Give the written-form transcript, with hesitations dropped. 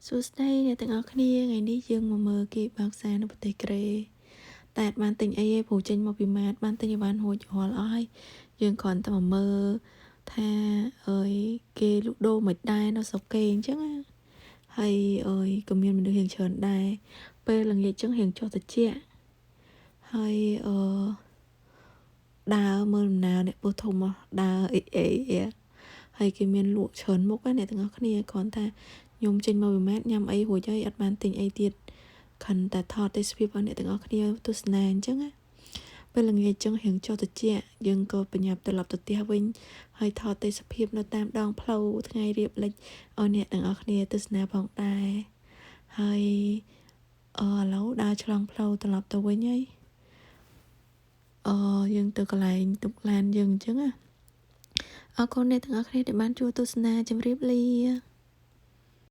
សួស្តីអ្នកទាំងអស់គ្នាថ្ងៃនេះយើងមកមើលគេបើកសារនៅប្រទេសក្រេតែអត់បានទិញអីទេព្រោះចេញមកពីម៉ាតបានទិញឲ្យបានហួចរាល់អស់ហើយយើងគ្រាន់តែមកមើលថាអើយគេលក់ដូរមិនដែរនៅស្រុកគេអញ្ចឹងណាហើយអើយក៏មានមនុស្សរៀងច្រើនដែរពេលល្ងាចអញ្ចឹងរៀងចុះត្រជាក់ហើយដើរមើលដំណើរអ្នកពោះធំដើរអីហើយគេមានលក់ច្រើនមុខណាអ្នកទាំងអស់គ្នាគ្រាន់តែខ្ញុំចេញមកពីម៉ាតញ៉ាំអីរួចហើយអត់បានទិញអីទៀតខិនតែថតទេសភាពឲ្យអ្នកទាំងអស់គ្នាទស្សនាអញ្ចឹងណាពេលល្ងាចអញ្ចឹងរៀងចុះត្រជាក់យើងក៏បញ្ញាប់ត្រឡប់ទៅផ្ទះវិញហើយថតទេសភាពនៅតាមដងផ្លូវថ្ងៃរៀបលិចឲ្យអ្នកទាំងអស់គ្នាទស្សនាផងដែរហើយឥឡូវដើរឆ្លងផ្លូវត្រឡប់ទៅវិញហើយយើងទៅកន្លែងទុកឡានយើងអញ្ចឹងណាអរគុណអ្នកទាំងអស់គ្នាដែលបានជួយទស្សនាជម្រាបលា